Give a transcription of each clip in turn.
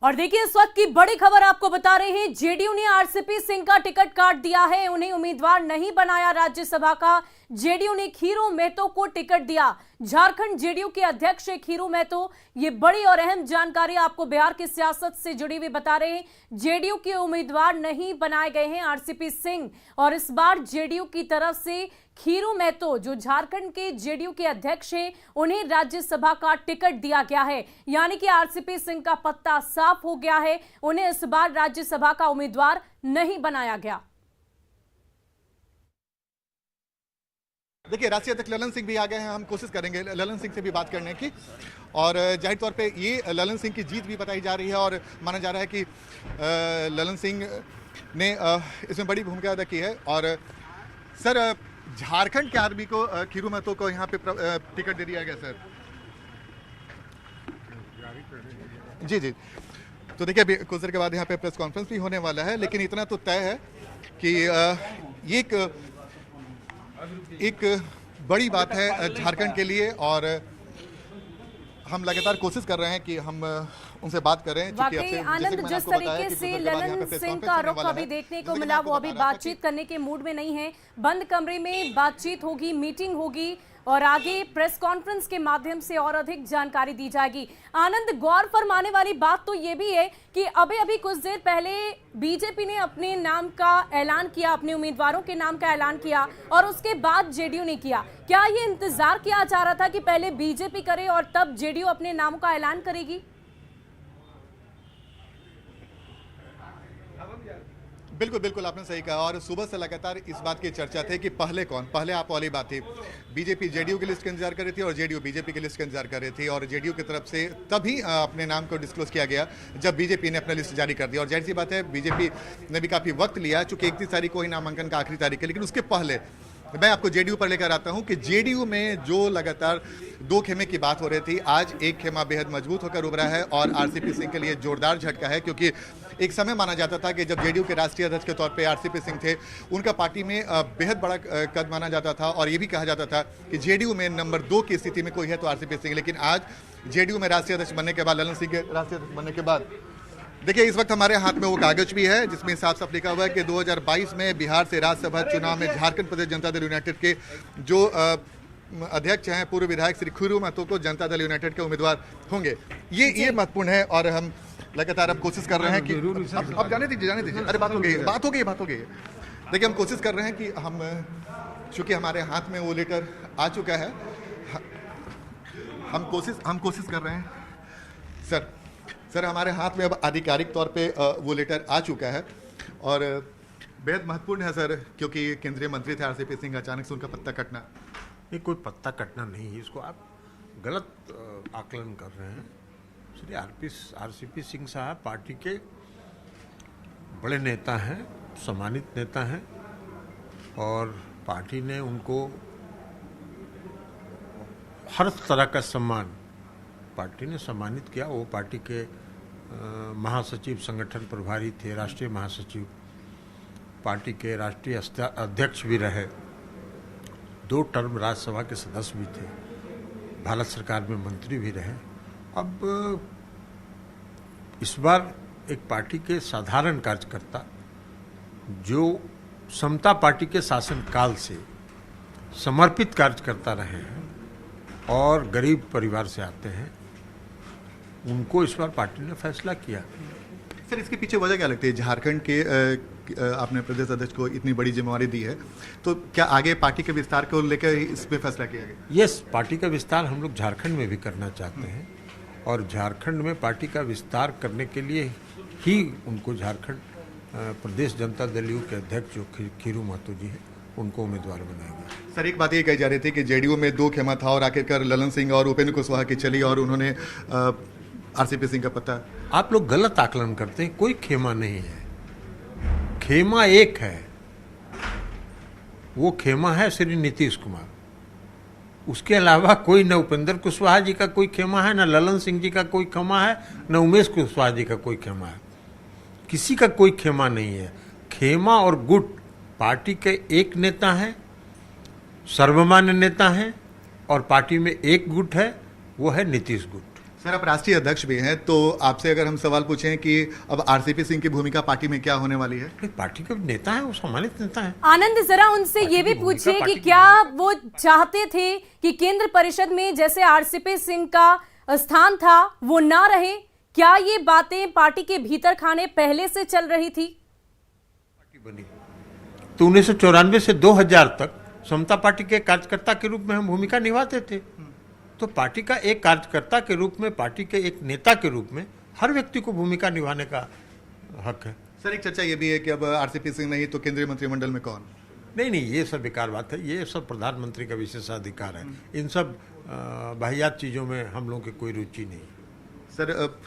और देखिए इस वक्त की बड़ी खबर आपको बता रहे हैं, जेडीयू ने आरसीपी सिंह का टिकट काट दिया है। उन्हें उम्मीदवार नहीं बनाया राज्यसभा का। जेडीयू ने खीरू महतो को टिकट दिया। झारखंड जेडीयू के अध्यक्ष खीरू महतो। ये बड़ी और अहम जानकारी आपको बिहार की सियासत से जुड़ी हुई बता रहे हैं। जेडीयू के उम्मीदवार नहीं बनाए गए हैं आरसीपी सिंह, और इस बार जेडीयू की तरफ से खीरू महतो जो झारखंड के जेडीयू के अध्यक्ष हैं, उन्हें राज्यसभा का टिकट दिया गया है। यानी कि आरसीपी सिंह का पत्ता साफ हो गया है, उन्हें इस बार राज्यसभा का उम्मीदवार नहीं बनाया गया। देखिए, राष्ट्रीय अध्यक्ष ललन सिंह भी आ गए हैं। हम कोशिश करेंगे ललन सिंह से भी बात करने की, और जाहिर तौर पे ये ललन सिंह की जीत भी बताई जा रही है और माना जा रहा है कि ललन सिंह ने इसमें बड़ी भूमिका अदा की है। और सर, झारखंड के आदमी को खीरू महतो को यहाँ पे टिकट दे दिया गया सर। जी जी, तो देखिए अभी कुछ देर के बाद यहाँ पे प्रेस कॉन्फ्रेंस भी होने वाला है, लेकिन इतना तो तय है कि ये एक बड़ी बात है झारखंड के लिए, और हम लगातार कोशिश कर रहे हैं कि हम उनसे बात करें। वाकई आनंद, जिस तरीके से ललन सिंह का रुख अभी देखने को मिला, वो अभी बातचीत करने के मूड में नहीं है। बंद कमरे में बातचीत होगी, मीटिंग होगी, और आगे प्रेस कॉन्फ्रेंस के माध्यम से और अधिक जानकारी दी जाएगी। आनंद, गौर फरमाने वाली बात तो ये भी है कि अभी कुछ देर पहले बीजेपी ने अपने नाम का ऐलान किया, अपने उम्मीदवारों के नाम का ऐलान किया, और उसके बाद जेडीयू ने किया। क्या ये इंतजार किया जा रहा था कि पहले बीजेपी करे और तब जेडीयू अपने नाम का ऐलान करेगी? बिल्कुल बिल्कुल, आपने सही कहा। और सुबह से लगातार इस बात की चर्चा थी कि पहले कौन, पहले आप वाली बात थी। बीजेपी जेडीयू की लिस्ट का इंतजार कर रही थी और जेडीयू बीजेपी की लिस्ट का इंतजार कर रही थी, और जेडीयू की तरफ से तभी अपने नाम को डिस्क्लोज किया गया जब बीजेपी ने अपना लिस्ट जारी कर दिया। और जाहिर सी बात है, बीजेपी ने भी काफ़ी वक्त लिया, चूंकि 31 तारीख को ही नामांकन का आखिरी तारीख है। लेकिन उसके पहले मैं आपको जेडीयू पर लेकर आता हूं कि जेडीयू में जो लगातार दो खेमे की बात हो रही थी, आज एक खेमा बेहद मजबूत होकर उभरा है और आरसीपी सिंह के लिए जोरदार झटका है। क्योंकि एक समय माना जाता था कि जब जेडीयू के राष्ट्रीय अध्यक्ष के तौर पे आरसीपी सिंह थे, उनका पार्टी में बेहद बड़ा कद माना जाता था, और ये भी कहा जाता था कि जेडीयू में नंबर 2 की स्थिति में कोई है तो आरसीपी सिंह। लेकिन आज जेडीयू में राष्ट्रीय अध्यक्ष बनने के बाद, ललन सिंह के राष्ट्रीय अध्यक्ष बनने के बाद, देखिए इस वक्त हमारे हाथ में वो कागज भी है जिसमें साफ साफ लिखा हुआ है कि 2022 में बिहार से राज्यसभा चुनाव में झारखंड प्रदेश जनता दल यूनाइटेड के जो अध्यक्ष हैं, पूर्व विधायक श्री खीरू महतो को जनता दल यूनाइटेड के उम्मीदवार होंगे। ये महत्वपूर्ण है, और हम लगातार अब कोशिश कर रहे हैं कि अब जाने दीजिए अरे बात हो गई। देखिए हम कोशिश कर रहे हैं कि हम, चूंकि हमारे हाथ में वो लेटर आ चुका है, हम कोशिश कर रहे हैं सर हमारे हाथ में अब आधिकारिक तौर पे वो लेटर आ चुका है, और बेहद महत्वपूर्ण है सर, क्योंकि केंद्रीय मंत्री थे आरसीपी सिंह, अचानक से उनका पत्ता कटना। ये कोई पत्ता कटना नहीं है, इसको आप गलत आकलन कर रहे हैं। श्री आरसीपी सिंह साहब पार्टी के बड़े नेता हैं, सम्मानित नेता हैं, और पार्टी ने उनको हर तरह का सम्मान पार्टी ने सम्मानित किया। वो पार्टी के महासचिव, संगठन प्रभारी थे, राष्ट्रीय महासचिव, पार्टी के राष्ट्रीय अध्यक्ष भी रहे, 2 टर्म राज्यसभा के सदस्य भी थे, भारत सरकार में मंत्री भी रहे। अब इस बार एक पार्टी के साधारण कार्यकर्ता जो समता पार्टी के शासनकाल से समर्पित कार्यकर्ता रहे हैं और गरीब परिवार से आते हैं, उनको इस बार पार्टी ने फैसला किया। सर, इसके पीछे वजह क्या लगती है? झारखंड के आपने प्रदेश अध्यक्ष को इतनी बड़ी जिम्मेवारी दी है, तो क्या आगे पार्टी के विस्तार को लेकर इस पे फैसला किया गया? यस, पार्टी का विस्तार हम लोग झारखंड में भी करना चाहते हैं, और झारखंड में पार्टी का विस्तार करने के लिए ही उनको झारखंड प्रदेश जनता दल यू के अध्यक्ष जो खीरू महतो जी हैं, उनको उम्मीदवार बनाया गया। सर, एक बात ये कही जा रही थी कि जेडीयू में 2 खेमा था, और आखिरकार ललन सिंह और उपेंद्र कुशवाहा की चली, और उन्होंने आरसीपी सिंह का पत्ता। आप लोग गलत आकलन करते हैं। कोई खेमा नहीं है, खेमा एक है, वो खेमा है श्री नीतीश कुमार। उसके अलावा कोई, न उपेंद्र कुशवाहा जी का कोई खेमा है, न ललन सिंह जी का कोई खेमा है, न उमेश कुशवाहा जी का कोई खेमा है। किसी का कोई खेमा नहीं है। खेमा और गुट पार्टी के एक नेता हैं, सर्वमान्य नेता हैं, और पार्टी में एक गुट है, वो है नीतीश गुट। सर आप राष्ट्रीय अध्यक्ष भी हैं, तो आपसे अगर हम सवाल पूछें कि अब आरसीपी सिंह की भूमिका पार्टी में क्या होने वाली है? पार्टी के नेता है, वो सम्मानित नेता है। आनंद, जरा उनसे ये भी पूछिए कि क्या वो चाहते थे कि केंद्र परिषद में जैसे आरसीपी सिंह का स्थान था वो ना रहे? क्या ये बातें पार्टी के भीतर खाने पहले से चल रही थी? पार्टी बनी तो 1994 से 2000 तक समता पार्टी के कार्यकर्ता के रूप में हम भूमिका निभाते थे। तो पार्टी का एक कार्यकर्ता के रूप में, पार्टी के एक नेता के रूप में हर व्यक्ति को भूमिका निभाने का हक है। सर एक चर्चा ये भी है कि अब आरसीपी सिंह नहीं तो केंद्रीय मंत्रिमंडल में कौन? नहीं, ये सब बेकार बात है। ये सब प्रधानमंत्री का विशेषाधिकार है। इन सब बाहियात चीज़ों में हम लोगों की कोई रुचि नहीं। सर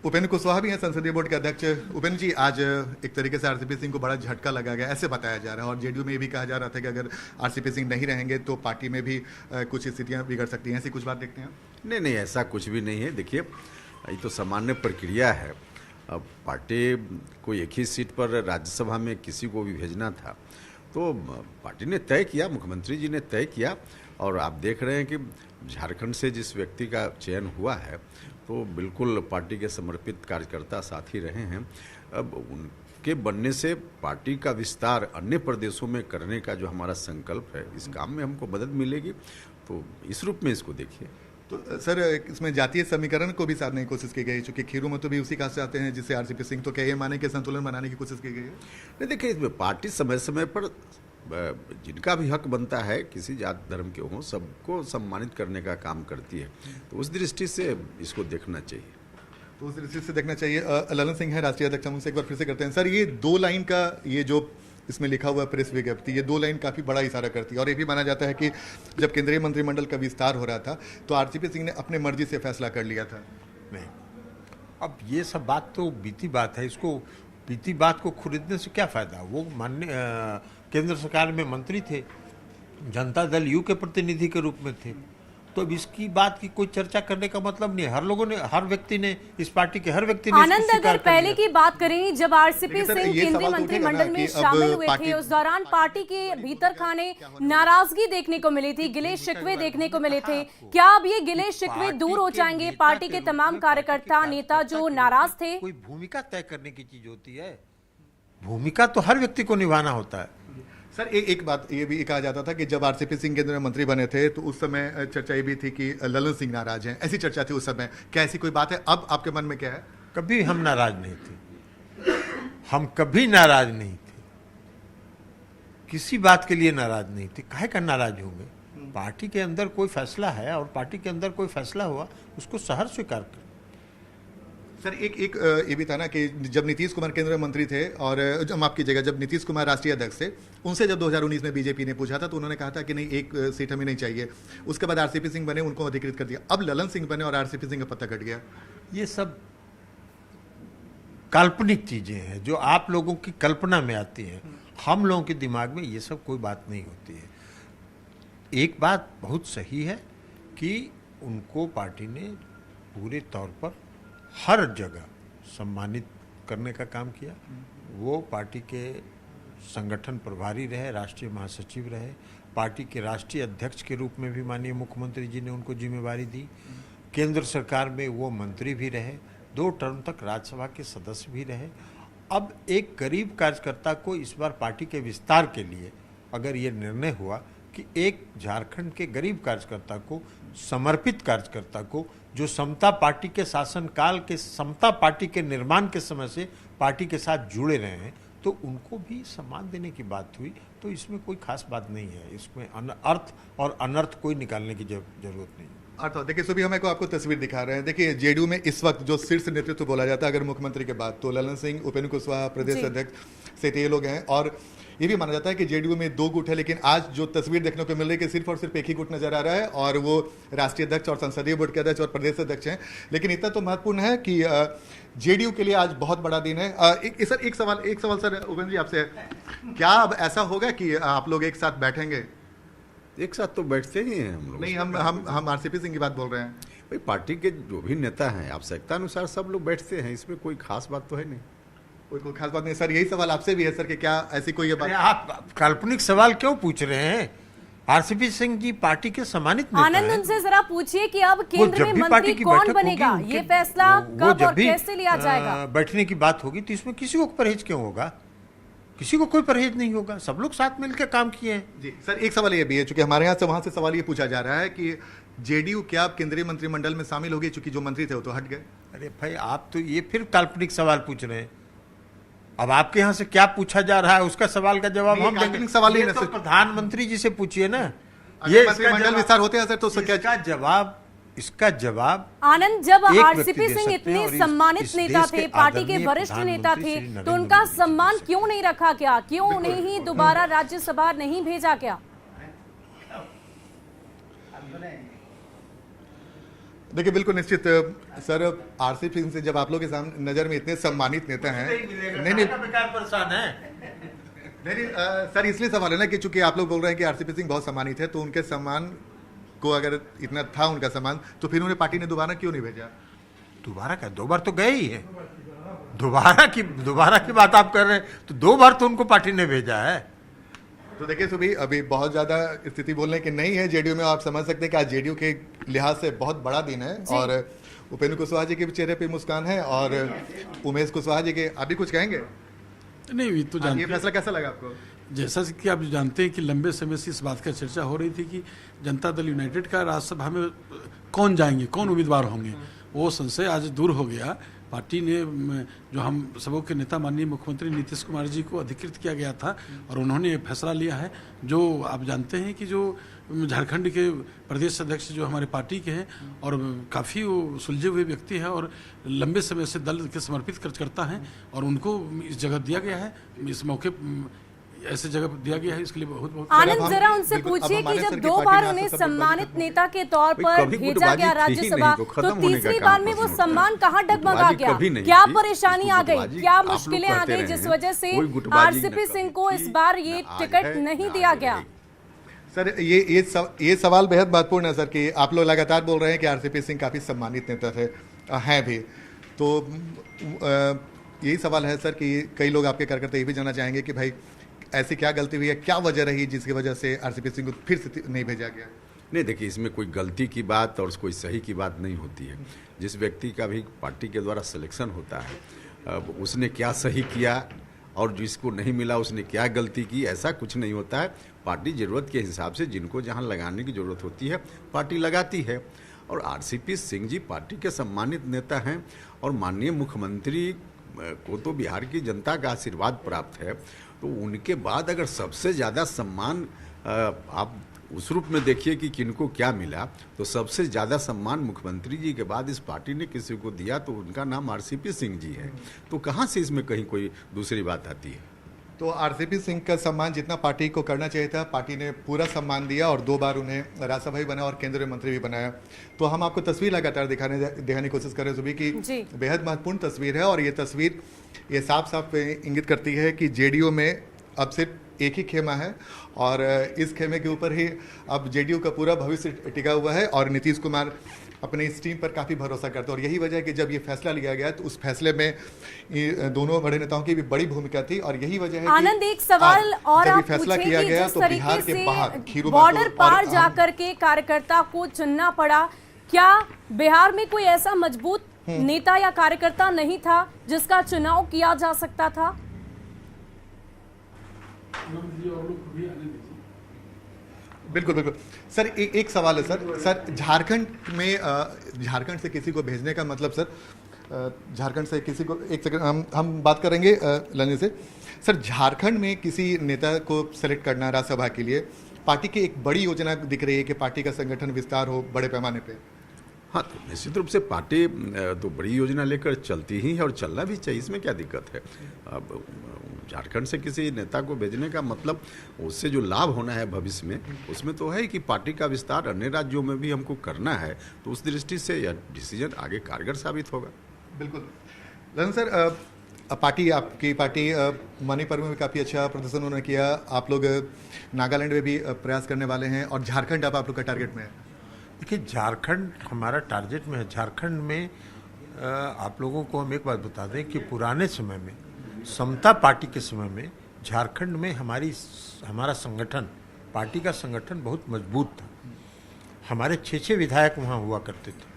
उपेंद्र कुशवाहा भी हैं संसदीय बोर्ड के अध्यक्ष। उपेंद्र जी, आज एक तरीके से आरसीपी सिंह को बड़ा झटका लगा गया, ऐसे बताया जा रहा है, और जेडीयू में ये भी कहा जा रहा था कि अगर आरसीपी सिंह नहीं रहेंगे तो पार्टी में भी कुछ स्थितियां बिगड़ सकती हैं। ऐसी कुछ बात देखते हैं? नहीं, ऐसा कुछ भी नहीं है। देखिए, ये तो सामान्य प्रक्रिया है। अब पार्टी को एक ही सीट पर राज्यसभा में किसी को भी भेजना था, तो पार्टी ने तय किया, मुख्यमंत्री जी ने तय किया, और आप देख रहे हैं कि झारखंड से जिस व्यक्ति का चयन हुआ है तो बिल्कुल पार्टी के समर्पित कार्यकर्ता साथी रहे हैं। अब उनके बनने से पार्टी का विस्तार अन्य प्रदेशों में करने का जो हमारा संकल्प है, इस काम में हमको मदद मिलेगी। तो इस रूप में इसको देखिए। तो सर इसमें जातीय समीकरण को भी साधने की कोशिश की गई, चूंकि खीरू में तो भी उसी का से आते हैं जिससे आरसीपी सिंह, तो क्या ये माने कि संतुलन बनाने की कोशिश की गई है? नहीं, देखिए, इसमें पार्टी समय समय पर जिनका भी हक बनता है, किसी जाति धर्म के हों, सबको सम्मानित करने का काम करती है। तो उस दृष्टि से इसको देखना चाहिए। तो उस दृष्टि से देखना चाहिए। ललन सिंह है राष्ट्रीय अध्यक्ष, हम उनसे एक बार फिर से करते हैं। सर ये 2 लाइन का ये जो इसमें लिखा हुआ प्रेस विज्ञप्ति, ये 2 लाइन काफी बड़ा इशारा करती है, और ये भी माना जाता है कि जब केंद्रीय मंत्रिमंडल का विस्तार हो रहा था तो आरसीपी सिंह ने अपने मर्जी से फैसला कर लिया था। नहीं, अब ये सब बात तो बीती बात है। इसको बीती बात को खरीदने से क्या फायदा? वो माननीय केंद्र सरकार में मंत्री थे, जनता दल यू के प्रतिनिधि के रूप में थे, तो अब इसकी बात की कोई चर्चा करने का मतलब नहीं है। हर लोगों ने, हर व्यक्ति ने, इस पार्टी के हर व्यक्ति ने आनंद, अगर पहले की बात करें, जब आरसीपी सिंह केंद्रीय मंत्रिमंडल में शामिल हुए थे, उस दौरान पार्टी के भीतर खाने नाराजगी देखने को मिली थी, गिले शिकवे देखने को मिले थे। क्या अब ये गिले शिकवे दूर हो जाएंगे? पार्टी के तमाम कार्यकर्ता, नेता जो नाराज थे। कोई भूमिका तय करने की चीज होती है? भूमिका तो हर व्यक्ति को निभाना होता है। सर एक बात ये भी कहा जाता था कि जब आरसीपी सिंह केंद्रीय मंत्री बने थे तो उस समय चर्चा ये भी थी कि ललन सिंह नाराज हैं, ऐसी चर्चा थी उस समय। क्या ऐसी कोई बात है? अब आपके मन में क्या है? कभी हम नाराज नहीं थे, हम कभी नाराज नहीं थे, किसी बात के लिए नाराज नहीं थे। काहे का नाराज होंगे? पार्टी के अंदर कोई फैसला है और पार्टी के अंदर कोई फैसला हुआ, उसको सहर्ष स्वीकार कर। सर एक ये भी था ना कि जब नीतीश कुमार केंद्रीय मंत्री थे, और माफ कीजिएगा, जब नीतीश कुमार राष्ट्रीय अध्यक्ष थे, उनसे जब 2019 में बीजेपी ने पूछा था तो उन्होंने कहा था कि नहीं, एक सीट हमें नहीं चाहिए। उसके बाद आरसीपी सिंह बने, उनको अधिकृत कर दिया। अब ललन सिंह बने और आरसीपी सिंह का पत्ता कट गया। ये सब काल्पनिक चीजें हैं जो आप लोगों की कल्पना में आती हैं। हम लोगों के दिमाग में ये सब कोई बात नहीं होती है। एक बात बहुत सही है कि उनको पार्टी ने पूरे तौर पर हर जगह सम्मानित करने का काम किया। वो पार्टी के संगठन प्रभारी रहे, राष्ट्रीय महासचिव रहे, पार्टी के राष्ट्रीय अध्यक्ष के रूप में भी माननीय मुख्यमंत्री जी ने उनको जिम्मेवारी दी। केंद्र सरकार में वो मंत्री भी रहे, 2 टर्म तक राज्यसभा के सदस्य भी रहे। अब एक गरीब कार्यकर्ता को इस बार पार्टी के विस्तार के लिए अगर ये निर्णय हुआ कि एक झारखंड के गरीब कार्यकर्ता को, समर्पित कार्यकर्ता को, जो समता पार्टी के शासनकाल के, समता पार्टी के निर्माण के समय से पार्टी के साथ जुड़े रहे हैं, तो उनको भी सम्मान देने की बात हुई। तो इसमें कोई खास बात नहीं है, इसमें अर्थ और अनर्थ कोई निकालने की जरूरत नहीं। अर्थ देखिए, सुबह हमें को आपको तस्वीर दिखा रहे हैं। देखिए जेडीयू में इस वक्त जो शीर्ष नेतृत्व बोला जाता है अगर मुख्यमंत्री के बाद, तो ललन सिंह, उपेंद्र कुशवाहा प्रदेश अध्यक्ष से ये लोग हैं, और ये भी माना जाता है कि जेडीयू में 2 गुट है। लेकिन आज जो तस्वीर देखने को मिल रही है कि सिर्फ और सिर्फ एक ही गुट नजर आ रहा है, और वो राष्ट्रीय अध्यक्ष और संसदीय बोर्ड के अध्यक्ष और प्रदेश अध्यक्ष हैं। लेकिन इतना तो महत्वपूर्ण है कि जेडीयू के लिए आज बहुत बड़ा दिन है। एक सवाल सर उपेंद्र जी आपसे, क्या अब ऐसा होगा कि आप लोग एक साथ बैठेंगे? एक साथ तो बैठते ही हैं हम लोग। नहीं, हम आरसीपी सिंह की बात बोल रहे हैं। भाई, पार्टी के जो भी नेता हैं आवश्यकता अनुसार सब लोग बैठते हैं, इसमें कोई खास बात तो है नहीं। कोई खास बात नहीं सर। यही सवाल आपसे भी है सर कि क्या ऐसी कोई ये बात? आप काल्पनिक सवाल क्यों पूछ रहे हैं? आरसीपी सिंह जी पार्टी के सम्मानित नेता आनंद हैं। उनसे जरा पूछिए कि अब वो केंद्र जब में भी मंत्री पार्टी की कौन बैठक बनेगा, होगी, ये उनके- फैसला वो कब जब और भी, कैसे लिया जाएगा? बैठने की बात होगी तो इसमें किसी को परहेज क्यों होगा? किसी को कोई परहेज नहीं होगा, सब लोग साथ मिलकर काम किए हैं। जी सर, एक सवाल ये भी है, चूंकि हमारे यहाँ से वहां से सवाल ये पूछा जा रहा है कि जेडीयू क्या अब केंद्रीय मंत्रिमंडल में शामिल होगी, चूंकि जो मंत्री थे वो तो हट गए। अरे भाई, आप तो ये फिर काल्पनिक सवाल पूछ रहे हैं। अब आपके यहाँ से क्या पूछा जा रहा है उसका सवाल का जवाब नहीं, हम काल्पनिक देंगे। सवाल नहीं ये है तो सर। प्रधानमंत्री जी से पूछिए ना। ये मंत्रिमंडल विस्तार होते हैं सर, तो इसका जवाब आनंद, जब एक व्यक्ति आरसीपी दे सिंह सकते हैं इतने और सम्मानित इस नेता देश के थे, पार्टी के आदरणीय वरिष्ठ नेता प्रधानमंत्री थे, श्री तो नरेंद्र उनका मोदी जी सम्मान से। क्यों नहीं रखा गया? क्यों उन्हें ही दोबारा राज्यसभा नहीं भेजा गया? देखिए बिल्कुल निश्चित सर, आरसीपी सिंह से जब आप लोग के सामने नजर में इतने सम्मानित नेता हैं, नहीं परेशान है। नहीं सर, इसलिए सवाल है ना कि चूंकि आप लोग बोल रहे हैं कि आरसीपी सिंह बहुत सम्मानित है, तो उनके सम्मान को अगर इतना था उनका सम्मान, तो फिर उन्हें पार्टी ने दोबारा क्यों नहीं भेजा? दोबारा का 2 बार तो गए ही है। दोबारा की बात आप कर रहे हैं, तो 2 बार तो उनको पार्टी ने भेजा है। तो देखिए सुबह अभी बहुत ज्यादा स्थिति बोलने की नहीं है जेडीयू में, आप समझ सकते हैं कि आज जेडीयू के लिहाज से बहुत बड़ा दिन है, और उपेंद्र कुशवाहा जी के चेहरे पे मुस्कान है, और उमेश कुशवाहा जी के, अभी कुछ कहेंगे? नहीं, ये तो जानते ये फैसला कैसा लगा आपको? जैसा कि आप जानते हैं कि लंबे समय से इस बात का चर्चा हो रही थी कि जनता दल यूनाइटेड का राज्यसभा में कौन जाएंगे, कौन उम्मीदवार होंगे। वो संशय आज दूर हो गया। पार्टी ने, जो हम सबों के नेता माननीय मुख्यमंत्री नीतीश कुमार जी को अधिकृत किया गया था, और उन्होंने ये फैसला लिया है। जो आप जानते हैं कि जो झारखंड के प्रदेश अध्यक्ष जो हमारे पार्टी के हैं, और काफ़ी वो सुलझे हुए व्यक्ति हैं, और लंबे समय से दल के समर्पित करता है, और उनको इस जगह दिया गया है, इस मौके ऐसे जगह दिया गया है, इसके लिए बहुत बहुत। आनंद, हम जरा उनसे बिल्कुल, अब पूछिए कि हमारे जब सर की 2 पार्टी बार में उन्हें आज सब सम्मानित बदलाव नेता के तौर भाई, पर कभी भेजा गुटबाजी गया थी ही राज्यसभा, नहीं, तो तो खत्म होने का तीसरी काम बार में वो प्रश्न उठता है। सम्मान कहाँ डगमगा गुटबाजी गया? कभी नहीं क्या थी, परेशानी आ गई? गुटबाजी क्या आप लोग मुश्किलें आ कहते गई रहे जिस हैं, वजह से कोई गुटबाजी आरसीपी न सिंह कभी को इस थी, बार ये न आज टिकट है, नहीं न दिया आगे गया? रहेगी। सर ये सवाल बेहद महत्वपूर्ण है सर, कि आप लोग लगातार बोल रहे हैं कि आरसीपी सिंह काफी सम्मानित नेता थे, हैं भी, तो यही सवाल है सर कि कई लोग आपके कार्यकर्ता ये भी जानना चाहेंगे कि भाई ऐसी क्या गलती हुई है, क्या वजह रही जिसकी वजह से आरसीपी सिंह को फिर से नहीं भेजा गया? नहीं, देखिए, इसमें कोई गलती की बात और कोई सही की बात नहीं होती है। जिस व्यक्ति का भी पार्टी के द्वारा सिलेक्शन होता है, अब उसने क्या सही किया और जिसको नहीं मिला उसने क्या गलती की, ऐसा कुछ नहीं होता है। पार्टी ज़रूरत के हिसाब से जिनको जहां लगाने की ज़रूरत होती है पार्टी लगाती है। और आरसीपी सिंह जी पार्टी के सम्मानित नेता हैं, और माननीय मुख्यमंत्री को तो बिहार की जनता का आशीर्वाद प्राप्त है, तो उनके बाद अगर सबसे ज़्यादा सम्मान आप उस रूप में देखिए कि किनको क्या मिला, तो सबसे ज़्यादा सम्मान मुख्यमंत्री जी के बाद इस पार्टी ने किसी को दिया, तो उनका नाम आरसीपी सिंह जी है। तो कहाँ से इसमें कहीं कोई दूसरी बात आती है? तो आरसीपी सिंह का सम्मान जितना पार्टी को करना चाहिए था, पार्टी ने पूरा सम्मान दिया, और 2 बार उन्हें राज्यसभा भी बनाया और केंद्रीय मंत्री भी बनाया। तो हम आपको तस्वीर लगातार दिखाने की कोशिश कर रहे हैं सुबह की, बेहद महत्वपूर्ण तस्वीर है, और ये तस्वीर ये साफ साफ इंगित करती है कि जेडीयू में अब सिर्फ एक ही खेमा है, और इस खेमे के ऊपर ही अब जेडीयू का पूरा भविष्य टिका हुआ है, और नीतीश कुमार अपने इस टीम पर काफ़ी भरोसा करते हैं। और यही वजह है कि जब ये फैसला लिया गया तो उस फैसले में दोनों बड़े नेताओं की भी बड़ी भूमिका थी, और यही वजह है आनंद, एक सवाल और जब ये आप फैसला पूछें किया कि गया जिस तो तरीके बिहार के बाहर से खीरू बॉर्डर महतो पार और जाकर के कार्यकर्ता को चुनना पड़ा, क्या बिहार में कोई ऐसा मजबूत नेता या कार्यकर्ता नहीं था जिसका चुनाव किया जा सकता था? बिल्कुल बिल्कुल सर, एक सवाल है सर झारखंड में झारखंड से किसी को भेजने का मतलब सर, झारखंड से किसी को, एक सेकंड हम बात करेंगे लंजन से। सर झारखंड में किसी नेता को सेलेक्ट करना राज्यसभा के लिए पार्टी की एक बड़ी योजना दिख रही है कि पार्टी का संगठन विस्तार हो बड़े पैमाने पे। हाँ, तो निश्चित रूप से पार्टी तो बड़ी योजना लेकर चलती ही है, और चलना भी चाहिए, इसमें क्या दिक्कत है। अब झारखंड से किसी नेता को भेजने का मतलब उससे जो लाभ होना है भविष्य में, उसमें तो है कि पार्टी का विस्तार अन्य राज्यों में भी हमको करना है, तो उस दृष्टि से यह डिसीजन आगे कारगर साबित होगा। बिल्कुल ललन सर, पार्टी आपकी पार्टी मणिपुर में भी काफ़ी अच्छा प्रदर्शन उन्होंने किया, आप लोग नागालैंड में भी प्रयास करने वाले हैं, और झारखंड अब आप लोग का टारगेट में है। देखिए, झारखंड हमारा टारगेट में है। झारखंड में आप लोगों को हम एक बात बता दें कि पुराने समय में समता पार्टी के समय में झारखंड में हमारा संगठन पार्टी का संगठन बहुत मजबूत था। हमारे 6 विधायक वहाँ हुआ करते थे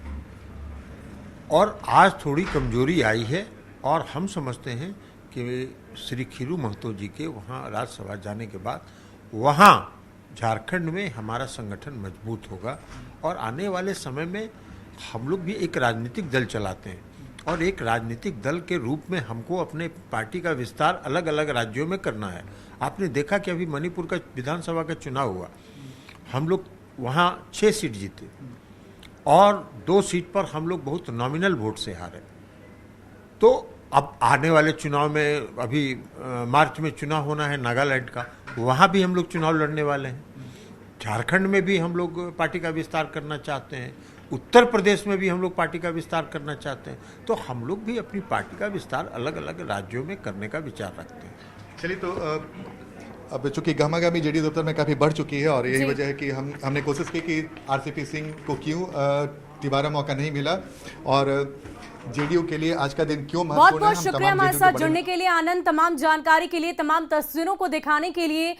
और आज थोड़ी कमजोरी आई है और हम समझते हैं कि श्री खीरू महतो जी के वहाँ राज्यसभा जाने के बाद वहाँ झारखंड में हमारा संगठन मजबूत होगा और आने वाले समय में हम लोग भी एक राजनीतिक दल चलाते हैं और एक राजनीतिक दल के रूप में हमको अपने पार्टी का विस्तार अलग अलग राज्यों में करना है। आपने देखा कि अभी मणिपुर का विधानसभा का चुनाव हुआ, हम लोग वहाँ 6 सीट जीते और 2 सीट पर हम लोग बहुत नॉमिनल वोट से हारे। तो अब आने वाले चुनाव में अभी मार्च में चुनाव होना है नागालैंड का, वहाँ भी हम लोग चुनाव लड़ने वाले हैं। झारखंड में भी हम लोग पार्टी का विस्तार करना चाहते हैं, उत्तर प्रदेश में भी हम लोग पार्टी का विस्तार करना चाहते हैं। तो हम लोग भी अपनी पार्टी का विस्तार अलग अलग राज्यों में करने का विचार रखते हैं। चलिए, तो अब चूंकि गहमागहमी जेडीयू दफ्तर में काफ़ी बढ़ चुकी है और यही वजह है कि हमने कोशिश की कि आरसीपी सिंह को क्यों दोबारा मौका नहीं मिला और जेडीयू के लिए आज का दिन क्यों बहुत महत्वपूर्ण है। बहुत शुक्रिया हमारे साथ जुड़ने के लिए आनंद, तमाम जानकारी के लिए, तमाम तस्वीरों को दिखाने के लिए।